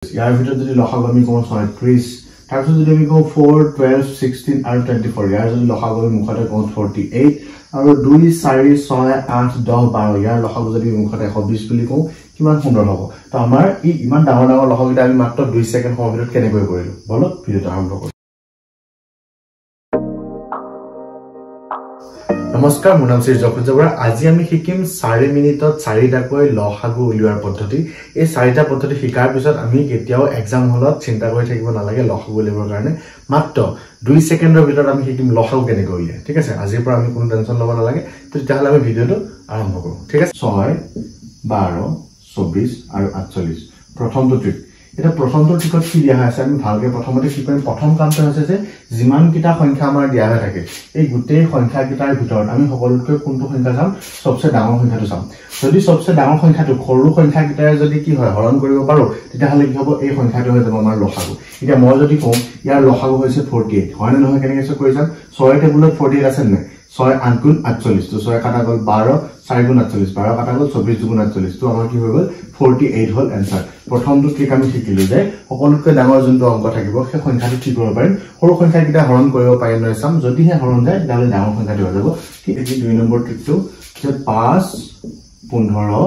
ইয়াৰ ভিতৰত যদি লসাগু আমি কওঁ 36 তাৰপিছত যদি আমি কওঁ 4 12 16 আৰু 24 ইয়াৰ যদি লসাগু আমি মুখতে কওঁ 48 আৰু 2 4 6 8 10 12 ইয়াৰ লসাগু যদি মুখতে 120 বুলি কওঁ কিমান সুন্দৰ হ'ব তো আমাৰ ই ইমান ডাঙৰ ডাঙৰ লসাগুটা আমি মাত্ৰ 2 সেকেন্ড সময়ৰ ভিতৰত কেনেকৈ কৰিলো বলো ভিডিওটো আৰম্ভ কৰো নমস্কাৰ মোৰ নাম শ্ৰী জগত জবৰা আজি আমি শিকিম 4 মিনিটত 4টাকৈ লসাগু উলিওৱাৰ পদ্ধতি এই 4টা পদ্ধতি শিকাৰ পিছত আমি কেতিয়াও এক্সাম হলত চিন্তা কৰি থাকিব নালাগে লসাগু উলিওৱাৰ কাৰণে মাত্ৰ 2 সেকেন্ডৰ ভিতৰত আমি শিকিম লসাগু কেনেকৈ উলিয়ায় ঠিক আছে আজিৰ পৰা আমি কোনো টেনচন ল'ব নালাগে তো তেতিয়াহ'লে আমি ভিডিওটো আৰম্ভ কৰো ঠিক আছে 6 12 24 আৰু 48 প্ৰথমটো ট্ৰিক এটা প্ৰথমটো ট্ৰিকত কি দিয়া আছে আমি ভালকে প্ৰথমতে কি কৰিম প্ৰথম কামটো হৈছে যে যিমান কিটা সংখ্যা আমাৰ দিয়া হৈ থাকে এই গোটেই সংখ্যা কিটাৰ ভিতৰত আমি সকলোতকৈ কোনটো সংখ্যা চাম সবচেয়ে ডাঙৰ সংখ্যাটো চাম যদি সবচেয়ে ডাঙৰ সংখ্যাটো সৰু সংখ্যা কিটাৰ যদি কি হয় হৰণ কৰিব পাৰো তেতিয়াহ'লে কি হ'ব এই সংখ্যাটো হৈ যাব আমাৰ লসাগু এতিয়া মই যদি কওঁ ইয়াৰ লসাগু হৈছে 48 হয় নে নহয় কেনেকৈ কৰি চাম 6 টেবুলত 48 আছে নে 6 8 গুণ 48 তো 6 কাটা গল 12 4 গুণ 48 12 কাটা গল 24 গুণ 48 তো আমাৰ কি হৈ গল 48 হল এনসাৰ প্ৰথমটো ট্ৰিক আমি শিকিলো যে সকলোতকৈ ডাঙৰ যোনটো অংক থাকিব সেই সংখ্যাটো ঠিক কৰিব পাৰিম সৰু সংখ্যা কিটা হৰণ কৰিব পাৰিম নহয় চাম যদিহে হৰণ যায় তাহলে ডাঙৰ সংখ্যাটো হৈ যাব ঠিক আছে 2 নম্বৰ ট্ৰিকটো যে 5 15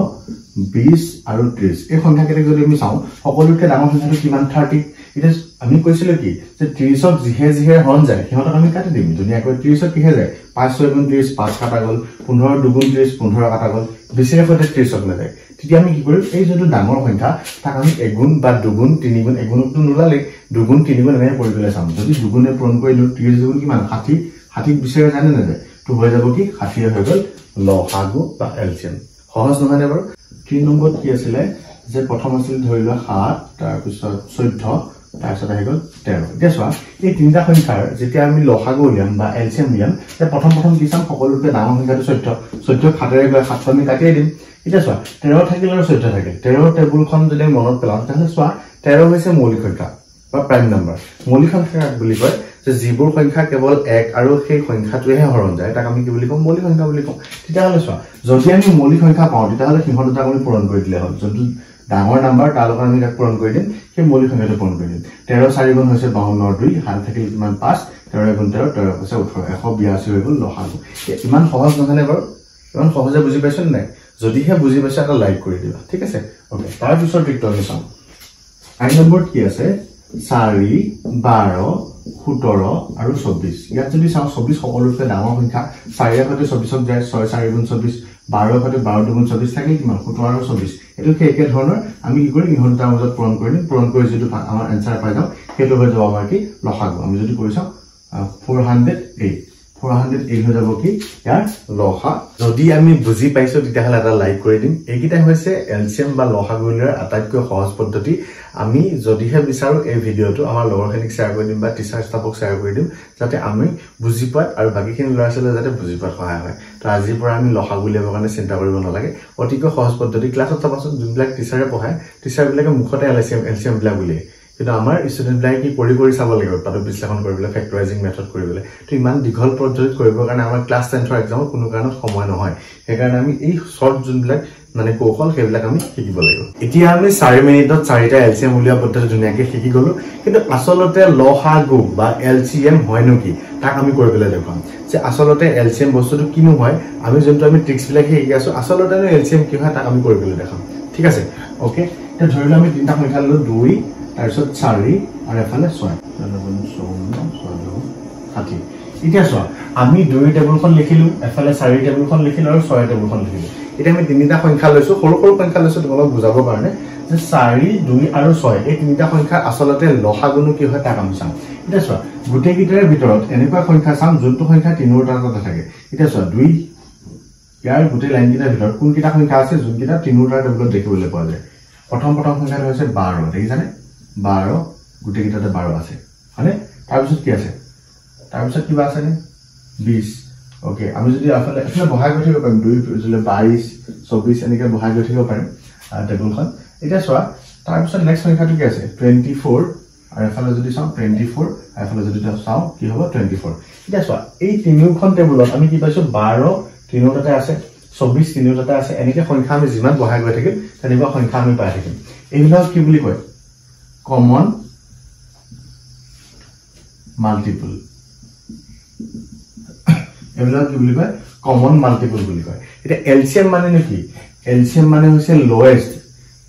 20 আৰু 30 এই সংখ্যা কেইটা যদি আমি চাওঁ সকলোতকৈ ডাঙৰ সংখ্যাটো কিমান 30 এটা আমি কৈছিল কি যে 30ক জিহে হৰণ যায় সিহঁতক আমি কাটি দিম দুনিয়াকৈ 30ক কিহে যায় 5 6 গুণ 30 5 কাটা গল 15 2 গুণ 30 15 কাটা গল বেছিৰে সৈতে 30ক নাযায় তেতিয়া আমি কি কৰিম এই যোনটো ডাঙৰ সংখ্যা তাক আমি 1 গুণ বা 2 গুণ 3 গুণ 1 গুণটো নোলালে 2 গুণ 3 গুণ এনে পৰিবলৈ চাম যদি 2 গুণে পূৰণ কৰিলো 30 গুণ কিমান 60 60ক বেছিৰে জানে নাযায় তো হৈ যাব কি 60 হৈ গল লসাগু বা এলচিএম সহজ নহয় নে বাৰু 3 নম্বৰ কি আছিল যে প্ৰথম আছিল ধৰিলো 7 তাৰ পিছত 14 তাৰপিছত আহি গল 13 এতিয়া চোৱা এই তিনিটা সংখ্যাৰ যেতিয়া আমি লসাগু উলিয়াম বা এলচিএম উলিয়াম তে প্ৰথম কি চাম সকলোতকৈ ডাঙৰ সংখ্যাটো 14 7ৰে গৈ 7 আমি কাটিয়ে দিম এতিয়া চোৱা 13 থাকিলে আৰু 14 থাকে 13 টেবুলখন যদি মনত পেলাও তাহলে চোৱা 13 হৈছে মৌলিক সংখ্যা বা প্ৰাইম নম্বৰ মৌলিক সংখ্যা বুলি কয় যে যিবোৰ সংখ্যা কেৱল 1 আৰু সেই সংখ্যাটোহে হৰণ যায় তাক আমি কি বুলি কম মৌলিক সংখ্যা বুলি কম তেতিয়াহ'লে চোৱা যদি আমি মৌলিক সংখ্যা পাওঁ তেতিয়াহ'লে সিহঁত দুটাক আমি পূৰণ কৰি দিলে হ'ল যোনটো ডাঙৰ নাম্বাৰ তাৰ লগত আমি তাক পূৰণ কৰি দিম সেই মৌলিক সংখ্যাটো পূৰণ কৰি দিম 13 4 গুণ হৈছে 52 2 হাত থাকিল কিমান 5 13 গুণ 13 13 হৈছে 18 182 হৈ গ'ল লসাগু ইমান সহজ নহয় নে বাৰু ইমান সহজে বুজি পাইছনে নাই যদিহে বুজি পাইছা এটা লাইক কৰি দিবা ঠিক আছে ওকে তাৰ পিছত ট্ৰিকটো আমি চাম 8 নম্বৰত কি আছে 4 12 17 আৰু 24 ইয়াত যদি চাওঁ 24 সকলোতকৈ ডাঙৰ সংখ্যা 4 ৰ সৈতে 24ক যায় 6 4 গুণ 24 12 সৈতে 12 2 গুণ 24 থাকে কিমান 17 আৰু 24 এটো একে ধৰণৰ আমি কি কৰিম ইহঁত তাৰ মাজত পূৰণ কৰি যেটো আমাৰ এনসাৰ পাই যাওঁ হেতু হৈ যাব আমাৰ কি লসাগু আমি যদি কৰি চাওঁ 408 হৈ যাব কি ইয়াৰ লসা যদি আমি বুজি পাইছো তেতিয়াহ'লে এটা লাইক কৰি দিম এইকিটা হৈছে এলচিএম বা লসাগু উলিওৱাৰ আটাইতকৈ সহজ পদ্ধতি আমি যদিহে বিচাৰো এই ভিডিওটো আমাৰ লগৰখিনিক শ্বেয়াৰ কৰি দিম বা টিচাৰ ষ্টাফক শ্বেয়াৰ কৰি দিম যাতে আমি বুজি পায় আৰু বাকিখিনি ল'ৰা-ছোৱালীয়ে যাতে বুজি পায় সহায় হয় তো আজিৰ পৰা আমি লসাগু উলিয়াবৰ কাৰণে চিন্তা কৰিব নালাগে অতিকৈ সহজ পদ্ধতি ক্লাছত চাবাচোন যোনবিলাক টিচাৰে পঢ়ায় টিচাৰবিলাকে মুখতে এলচিএম বিলাক উলিয়ায় কিন্তু আমাৰ ষ্টুডেন্ট বিলাক কি কৰি চাব লাগিব উৎপাদক বিশ্লেষণ কৰিবলৈ ফেক্টৰাইজিং মেথড কৰিবলৈ তো ইমান দীঘল পদ্ধতিত কৰিবৰ কাৰণে আমাৰ ক্লাছ 10ৰ এক্সামত কোনো কাৰণত সময় নহয় সেইকাৰণে আমি এই শৰ্ট যোনবিলাক মানে কৌশল সেইবিলাক আমি শিকিব লাগিব এতিয়া আমি 4 মিনিটত 4টা এলচিএম উলিওৱা পদ্ধতি ধুনীয়াকৈ শিকি গলো কিন্তু আচলতে লসাগু বা এলচিএম হয় নেকি তাক আমি কৰিবলৈ দেখাম যে আচলতে এলচিএম বস্তুটো কিনো হয় আমি যোনটো আমি ট্ৰিক্স বিলাক শিকি আছো আচলতে এলচিএম কি হয় তাক আমি কৰিবলৈ দেখাম ঠিক আছে ওকে এতিয়া ধৰিলো আমি তিনিটা সংখ্যা ললো 2 তাৰপিছত 4 আৰু এফালে 6 60 এতিয়া চোৱা আমি 2 টেবুলখন লিখিলো এফালে 4 টেবুলখন লিখিলো আৰু 6 টেবুলখন লিখিলো এতিয়া আমি তিনিটা সংখ্যা লৈছো সৰু সংখ্যা লৈছো তোমাক বুজাবৰ কাৰণে যে 4 2 আৰু 6 এই তিনিটা সংখ্যা আচলতে লসাগুনো কি হয় তাক আমি চাম এতিয়া চোৱা গোটেই গিটাৰৰ ভিতৰত এনেকুৱা সংখ্যা চাম যোনটো সংখ্যা তিনিওটাতে থাকে এতিয়া চোৱা 2 ইয়াৰ গোটেই লাইন গিটাৰ ভিতৰত কোন কিটা সংখ্যা আছে যোন কিটা তিনিওটা টেবুলত দেখিবলৈ পোৱা যায় প্ৰথম সংখ্যাটো হৈছে 12 দেখিছানে 12 গোটেই গিটাতে 12 আছে মানে তাৰপিছত কি আছে তাৰপিছত কিবা আছে নে 20 ওকে আমি যদি আফালে বহাই গৈ থাকিব পাৰিম 2 যদি 22 24 এনেকৈ বহাই গৈ থাকিব পাৰিম টেবুলখন এতিয়া চোৱা তাৰপিছত নেক্সট সংখ্যাটো কি আছে 24 আৰু এফালে যদি চাওঁ 24 এফালে যদি চাওঁ কি হ'ব 24 এতিয়া চোৱা এই তিনিওখন টেবুলত আমি কি পাইছো 12 তিনিওটাতে আছে 24 তিনিওটাতে আছে এনেকৈ সংখ্যা আমি যিমান বহাই গৈ থাকিম তেনেকুৱা সংখ্যা আমি পাই থাকিম এইবিলাক কি বুলি কয় কমন মাল্টিপল এবিলাক কি বুলি কয় কমন মাল্টিপল বুলি কয় এটা এলসিএম মানে কি এলসিএম মানে হৈছে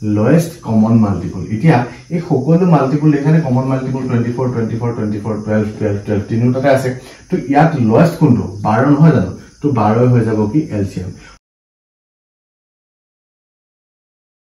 লোয়েস্ট কমন মাল্টিপল এতিয়া এই সকলো মাল্টিপল এখানে কমন মাল্টিপল 24 24 24 12 12 12 তিনিটাতে আছে তো ইয়াত লোয়েস্ট কোনটো 12 নহয় জানো তো 12 হৈ যাব কি এলসিএম